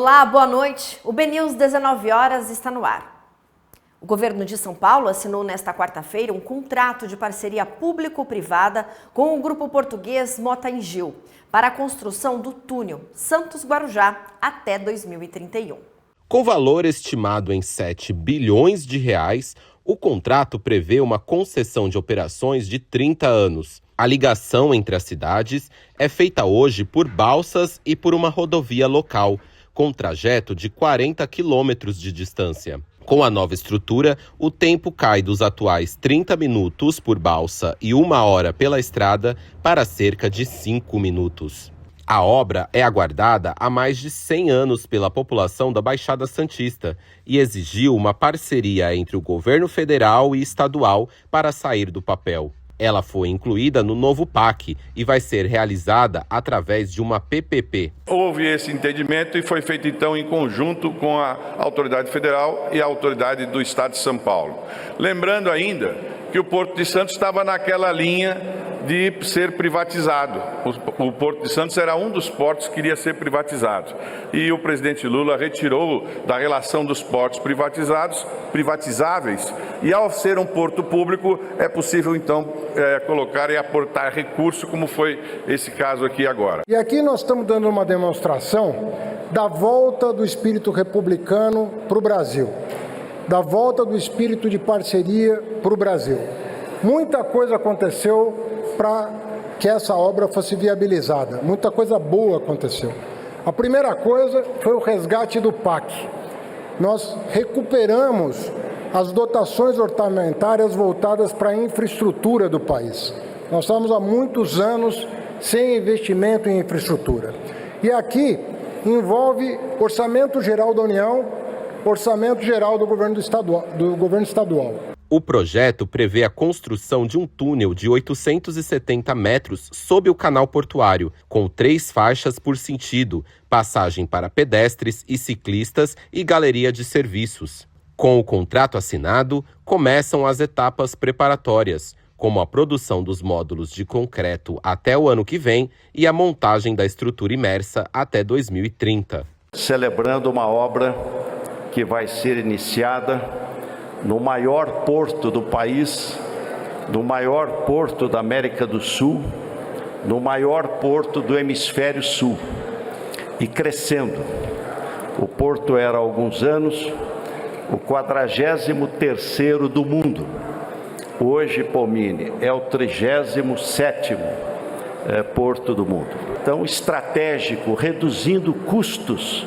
Olá, boa noite. O BNews 19 horas está no ar. O governo de São Paulo assinou nesta quarta-feira um contrato de parceria público-privada com o grupo português Mota-Engil para a construção do túnel Santos-Guarujá até 2031. Com valor estimado em 7 bilhões de reais, o contrato prevê uma concessão de operações de 30 anos. A ligação entre as cidades é feita hoje por balsas e por uma rodovia local, com trajeto de 40 quilômetros de distância. Com a nova estrutura, o tempo cai dos atuais 30 minutos por balsa e 1 hora pela estrada para cerca de 5 minutos. A obra é aguardada há mais de 100 anos pela população da Baixada Santista e exigiu uma parceria entre o governo federal e estadual para sair do papel. Ela foi incluída no novo PAC e vai ser realizada através de uma PPP. Houve esse entendimento e foi feito então em conjunto com a autoridade federal e a autoridade do Estado de São Paulo. Lembrando ainda que o Porto de Santos estava naquela linha de ser privatizado. O Porto de Santos era um dos portos que iria ser privatizado. E o presidente Lula retirou da relação dos portos privatizáveis, e ao ser um porto público, é possível então colocar e aportar recurso, como foi esse caso aqui agora. E aqui nós estamos dando uma demonstração da volta do espírito republicano para o Brasil, da volta do espírito de parceria para o Brasil. Muita coisa aconteceu para que essa obra fosse viabilizada. Muita coisa boa aconteceu. A primeira coisa foi o resgate do PAC. Nós recuperamos as dotações orçamentárias voltadas para a infraestrutura do país. Nós estamos há muitos anos sem investimento em infraestrutura. E aqui envolve Orçamento Geral da União, Orçamento Geral do Governo Estadual. O projeto prevê a construção de um túnel de 870 metros sob o canal portuário, com 3 faixas por sentido, passagem para pedestres e ciclistas e galeria de serviços. Com o contrato assinado, começam as etapas preparatórias, como a produção dos módulos de concreto até o ano que vem e a montagem da estrutura imersa até 2030. Celebrando uma obra que vai ser iniciada no maior porto do país, no maior porto da América do Sul, no maior porto do Hemisfério Sul, e crescendo. O porto era há alguns anos o 43º do mundo. Hoje, Pomini, é o 37º porto do mundo. Então, estratégico, reduzindo custos,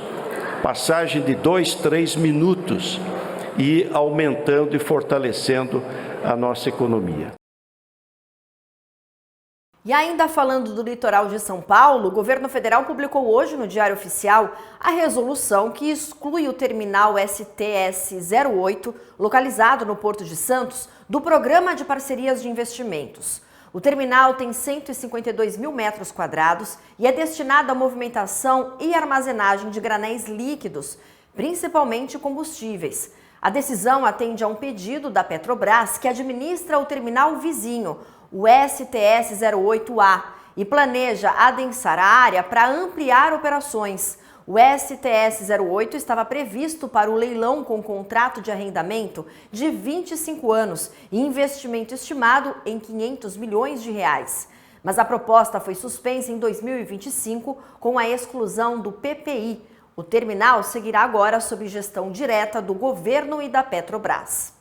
passagem de 2, 3 minutos, e aumentando e fortalecendo a nossa economia. E ainda falando do litoral de São Paulo, o governo federal publicou hoje no Diário Oficial a resolução que exclui o terminal STS-08, localizado no Porto de Santos, do Programa de Parcerias de Investimentos. O terminal tem 152 mil metros quadrados e é destinado à movimentação e armazenagem de granéis líquidos, principalmente combustíveis. A decisão atende a um pedido da Petrobras, que administra o terminal vizinho, o STS-08A, e planeja adensar a área para ampliar operações. O STS-08 estava previsto para o leilão com contrato de arrendamento de 25 anos e investimento estimado em 500 milhões de reais. Mas a proposta foi suspensa em 2025 com a exclusão do PPI. O terminal seguirá agora sob gestão direta do governo e da Petrobras.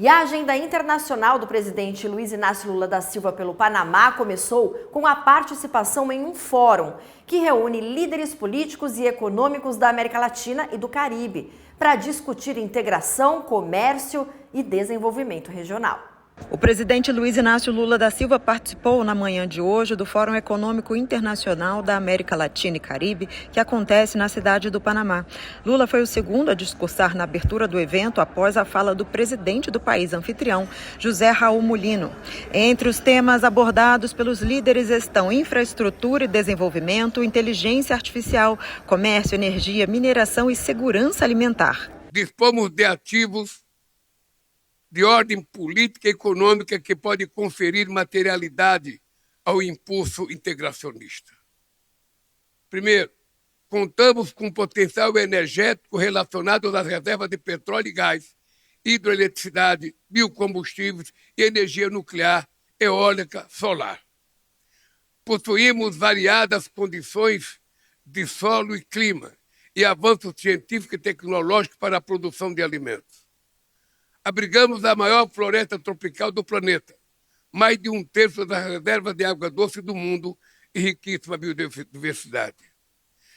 E a agenda internacional do presidente Luiz Inácio Lula da Silva pelo Panamá começou com a participação em um fórum que reúne líderes políticos e econômicos da América Latina e do Caribe para discutir integração, comércio e desenvolvimento regional. O presidente Luiz Inácio Lula da Silva participou na manhã de hoje do Fórum Econômico Internacional da América Latina e Caribe, que acontece na cidade do Panamá. Lula foi o segundo a discursar na abertura do evento após a fala do presidente do país anfitrião, José Raul Mulino. Entre os temas abordados pelos líderes estão infraestrutura e desenvolvimento, inteligência artificial, comércio, energia, mineração e segurança alimentar. Dispomos de ativos de ordem política e econômica que pode conferir materialidade ao impulso integracionista. Primeiro, Contamos com potencial energético relacionado às reservas de petróleo e gás, hidroeletricidade, biocombustíveis e energia nuclear, eólica, solar. Possuímos variadas condições de solo e clima e avanços científicos e tecnológicos para a produção de alimentos. Abrigamos a maior floresta tropical do planeta, mais de 1/3 das reservas de água doce do mundo e riquíssima biodiversidade.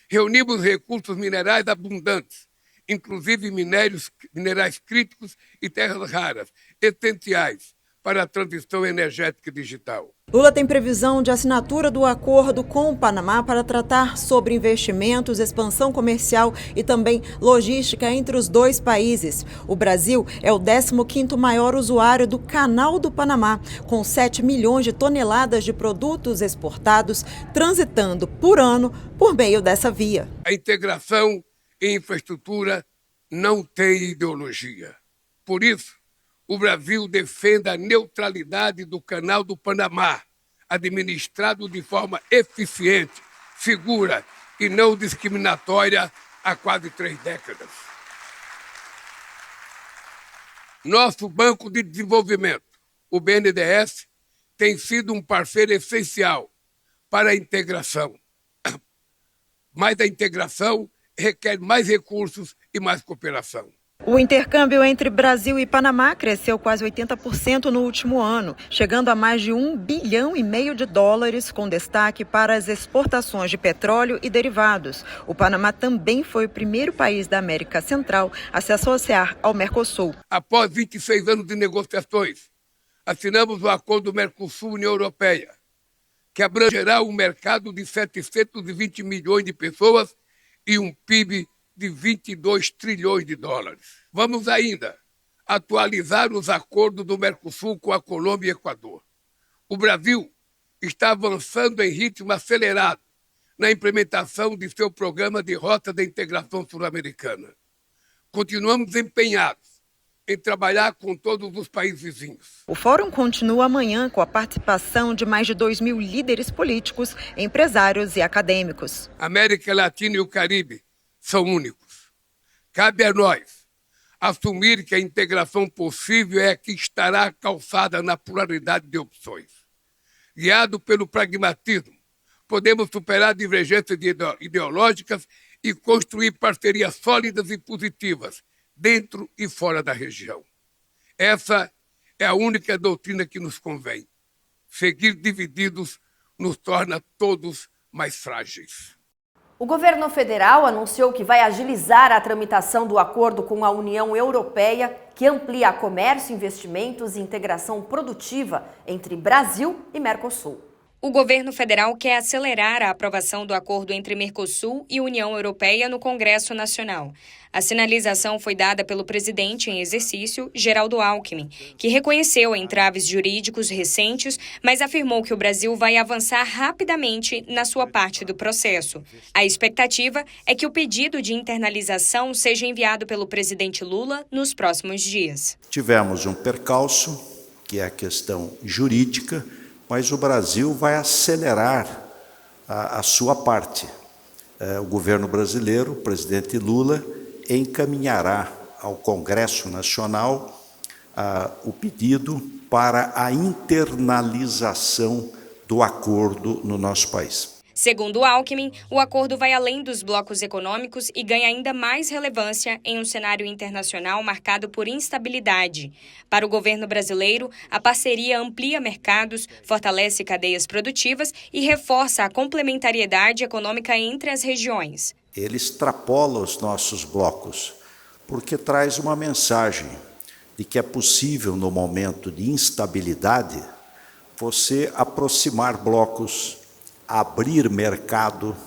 Reunimos recursos minerais abundantes, inclusive minerais críticos e terras raras, essenciais para a transição energética e digital. Lula tem previsão de assinatura do acordo com o Panamá para tratar sobre investimentos, expansão comercial e também logística entre os dois países. O Brasil é o 15º maior usuário do Canal do Panamá, com 7 milhões de toneladas de produtos exportados transitando por ano por meio dessa via. A integração em infraestrutura não tem ideologia. Por isso, o Brasil defende a neutralidade do Canal do Panamá, administrado de forma eficiente, segura e não discriminatória há quase 3 décadas. Nosso Banco de Desenvolvimento, o BNDES, tem sido um parceiro essencial para a integração. Mas a integração requer mais recursos e mais cooperação. O intercâmbio entre Brasil e Panamá cresceu quase 80% no último ano, chegando a mais de $1,5 bilhão de dólares, com destaque para as exportações de petróleo e derivados. O Panamá também foi o primeiro país da América Central a se associar ao Mercosul. Após 26 anos de negociações, assinamos o Acordo Mercosul-União Europeia, que abrangerá um mercado de 720 milhões de pessoas e um PIB de 22 trilhões de dólares. Vamos ainda atualizar os acordos do Mercosul com a Colômbia e Equador. O Brasil está avançando em ritmo acelerado na implementação de seu programa de Rota da Integração Sul-Americana. Continuamos empenhados em trabalhar com todos os países vizinhos. O fórum continua amanhã com a participação de mais de 2.000 líderes políticos, empresários e acadêmicos. A América Latina e o Caribe são únicos. Cabe a nós assumir que a integração possível é a que estará calçada na pluralidade de opções. Guiado pelo pragmatismo, podemos superar divergências ideológicas e construir parcerias sólidas e positivas dentro e fora da região. Essa é a única doutrina que nos convém. Seguir divididos nos torna todos mais frágeis. O governo federal anunciou que vai agilizar a tramitação do acordo com a União Europeia, que amplia comércio, investimentos e integração produtiva entre Brasil e Mercosul. O governo federal quer acelerar a aprovação do acordo entre Mercosul e União Europeia no Congresso Nacional. A sinalização foi dada pelo presidente em exercício, Geraldo Alckmin, que reconheceu entraves jurídicos recentes, mas afirmou que o Brasil vai avançar rapidamente na sua parte do processo. A expectativa é que o pedido de internalização seja enviado pelo presidente Lula nos próximos dias. Tivemos um percalço, que é a questão jurídica, mas o Brasil vai acelerar a sua parte. O governo brasileiro, o presidente Lula, encaminhará ao Congresso Nacional o pedido para a internalização do acordo no nosso país. Segundo Alckmin, o acordo vai além dos blocos econômicos e ganha ainda mais relevância em um cenário internacional marcado por instabilidade. Para o governo brasileiro, a parceria amplia mercados, fortalece cadeias produtivas e reforça a complementariedade econômica entre as regiões. Ele extrapola os nossos blocos, porque traz uma mensagem de que é possível, no momento de instabilidade, você aproximar blocos, abrir mercado,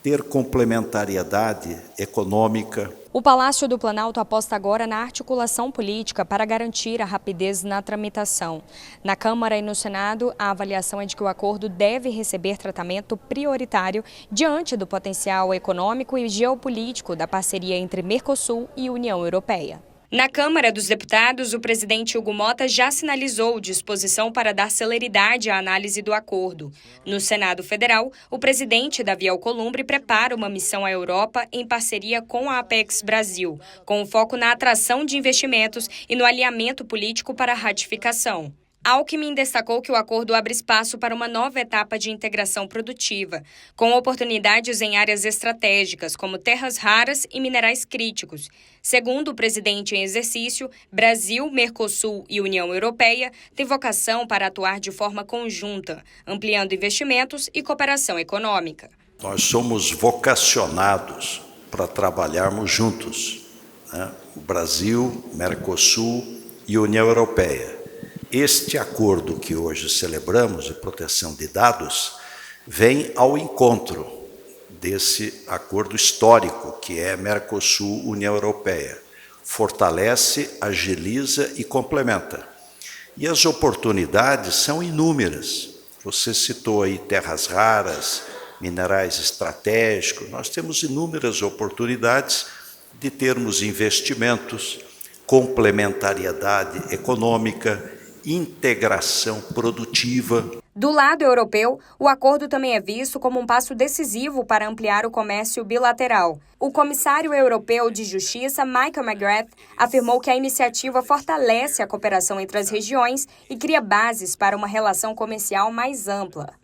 ter complementariedade econômica. O Palácio do Planalto aposta agora na articulação política para garantir a rapidez na tramitação. Na Câmara e no Senado, a avaliação é de que o acordo deve receber tratamento prioritário diante do potencial econômico e geopolítico da parceria entre Mercosul e União Europeia. Na Câmara dos Deputados, o presidente Hugo Motta já sinalizou disposição para dar celeridade à análise do acordo. No Senado Federal, o presidente Davi Alcolumbre prepara uma missão à Europa em parceria com a Apex Brasil, com foco na atração de investimentos e no alinhamento político para a ratificação. Alckmin destacou que o acordo abre espaço para uma nova etapa de integração produtiva, com oportunidades em áreas estratégicas, como terras raras e minerais críticos. Segundo o presidente em exercício, Brasil, Mercosul e União Europeia têm vocação para atuar de forma conjunta, ampliando investimentos e cooperação econômica. Nós somos vocacionados para trabalharmos juntos, né? O Brasil, Mercosul e União Europeia. Este acordo que hoje celebramos de proteção de dados vem ao encontro desse acordo histórico que é Mercosul-União Europeia. Fortalece, agiliza e complementa. E as oportunidades são inúmeras. Você citou aí terras raras, minerais estratégicos. Nós temos inúmeras oportunidades de termos investimentos, complementariedade econômica, integração produtiva. Do lado europeu, o acordo também é visto como um passo decisivo para ampliar o comércio bilateral. O comissário europeu de Justiça, Michael McGrath, afirmou que a iniciativa fortalece a cooperação entre as regiões e cria bases para uma relação comercial mais ampla.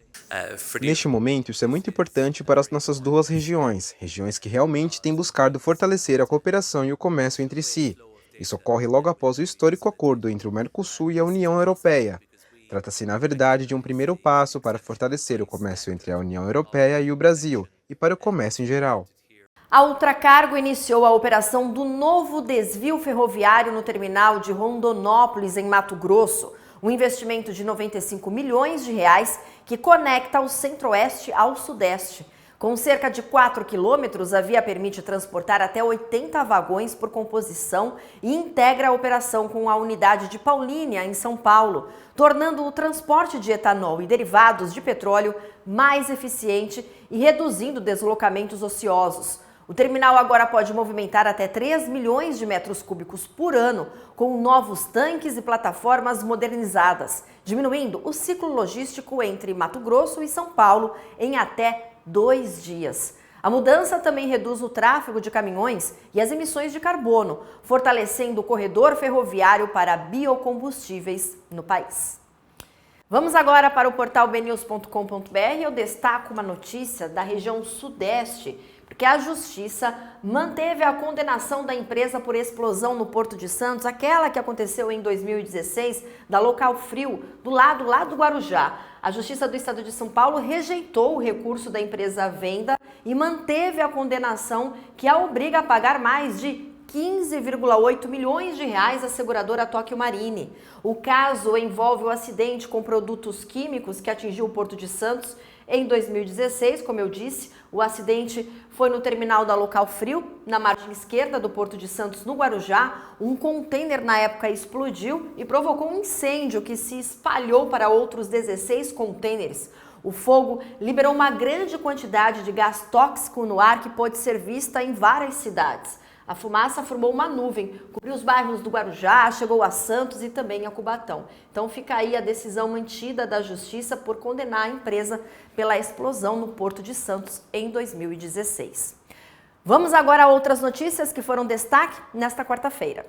Neste momento, isso é muito importante para as nossas duas regiões que realmente têm buscado fortalecer a cooperação e o comércio entre si. Isso ocorre logo após o histórico acordo entre o Mercosul e a União Europeia. Trata-se, na verdade, de um primeiro passo para fortalecer o comércio entre a União Europeia e o Brasil, e para o comércio em geral. A Ultracargo iniciou a operação do novo desvio ferroviário no terminal de Rondonópolis, em Mato Grosso. Um investimento de 95 milhões de reais que conecta o centro-oeste ao sudeste. Com cerca de 4 quilômetros, a via permite transportar até 80 vagões por composição e integra a operação com a unidade de Paulínia, em São Paulo, tornando o transporte de etanol e derivados de petróleo mais eficiente e reduzindo deslocamentos ociosos. O terminal agora pode movimentar até 3 milhões de metros cúbicos por ano, com novos tanques e plataformas modernizadas, diminuindo o ciclo logístico entre Mato Grosso e São Paulo em até 2 dias. A mudança também reduz o tráfego de caminhões e as emissões de carbono, fortalecendo o corredor ferroviário para biocombustíveis no país. Vamos agora para o portal bnews.com.br. Eu destaco uma notícia da região sudeste, porque a Justiça manteve a condenação da empresa por explosão no Porto de Santos, aquela que aconteceu em 2016, da Local Frio, do lado lá do Guarujá. A Justiça do Estado de São Paulo rejeitou o recurso da empresa à venda e manteve a condenação que a obriga a pagar mais de 15,8 milhões de reais à seguradora Tóquio Marine. O caso envolve o acidente com produtos químicos que atingiu o Porto de Santos em 2016, como eu disse. O acidente foi no terminal da Local Frio, na margem esquerda do Porto de Santos, no Guarujá. Um container na época explodiu e provocou um incêndio que se espalhou para outros 16 containers. O fogo liberou uma grande quantidade de gás tóxico no ar que pôde ser vista em várias cidades. A fumaça formou uma nuvem, cobriu os bairros do Guarujá, chegou a Santos e também a Cubatão. Então fica aí a decisão mantida da Justiça por condenar a empresa pela explosão no Porto de Santos em 2016. Vamos agora a outras notícias que foram destaque nesta quarta-feira.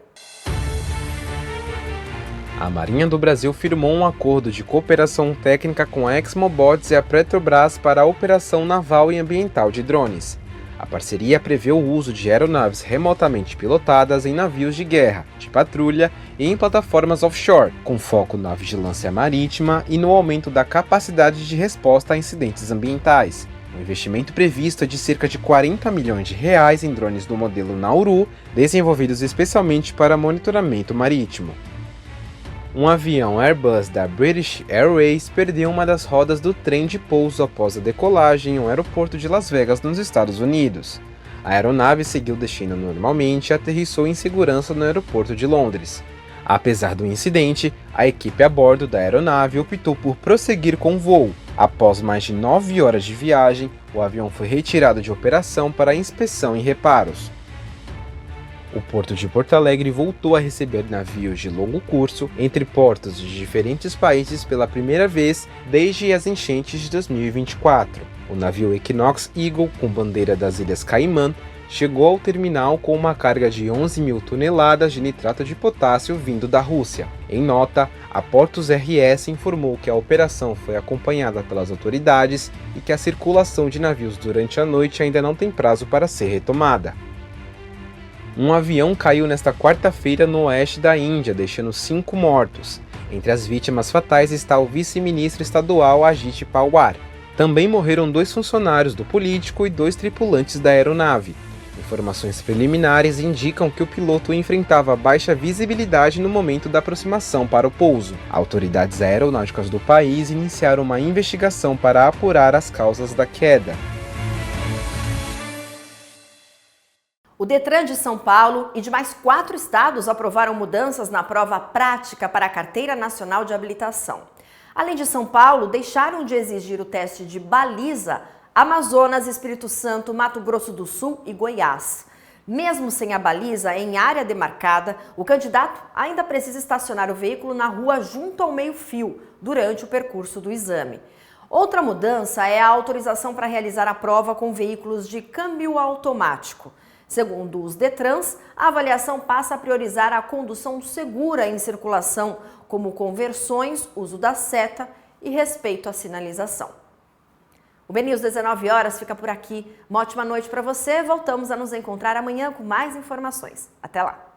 A Marinha do Brasil firmou um acordo de cooperação técnica com a ExmoBots e a Petrobras para a operação naval e ambiental de drones. A parceria prevê o uso de aeronaves remotamente pilotadas em navios de guerra, de patrulha e em plataformas offshore, com foco na vigilância marítima e no aumento da capacidade de resposta a incidentes ambientais. O investimento previsto é de cerca de 40 milhões de reais em drones do modelo Nauru, desenvolvidos especialmente para monitoramento marítimo. Um avião Airbus da British Airways perdeu uma das rodas do trem de pouso após a decolagem em um aeroporto de Las Vegas, nos Estados Unidos. A aeronave seguiu destino normalmente e aterrissou em segurança no aeroporto de Londres. Apesar do incidente, a equipe a bordo da aeronave optou por prosseguir com o voo. Após mais de 9 horas de viagem, o avião foi retirado de operação para inspeção e reparos. O Porto de Porto Alegre voltou a receber navios de longo curso entre portos de diferentes países pela primeira vez desde as enchentes de 2024. O navio Equinox Eagle, com bandeira das Ilhas Caimã, chegou ao terminal com uma carga de 11 mil toneladas de nitrato de potássio vindo da Rússia. Em nota, a Portos RS informou que a operação foi acompanhada pelas autoridades e que a circulação de navios durante a noite ainda não tem prazo para ser retomada. Um avião caiu nesta quarta-feira no oeste da Índia, deixando 5 mortos. Entre as vítimas fatais está o vice-ministro estadual Ajit Pawar. Também morreram 2 funcionários do político e 2 tripulantes da aeronave. Informações preliminares indicam que o piloto enfrentava baixa visibilidade no momento da aproximação para o pouso. Autoridades aeronáuticas do país iniciaram uma investigação para apurar as causas da queda. O Detran de São Paulo e de mais 4 estados aprovaram mudanças na prova prática para a Carteira Nacional de Habilitação. Além de São Paulo, deixaram de exigir o teste de baliza Amazonas, Espírito Santo, Mato Grosso do Sul e Goiás. Mesmo sem a baliza em área demarcada, o candidato ainda precisa estacionar o veículo na rua junto ao meio-fio durante o percurso do exame. Outra mudança é a autorização para realizar a prova com veículos de câmbio automático. Segundo os Detrans, a avaliação passa a priorizar a condução segura em circulação, como conversões, uso da seta e respeito à sinalização. O BNews 19 horas fica por aqui. Uma ótima noite para você. Voltamos a nos encontrar amanhã com mais informações. Até lá!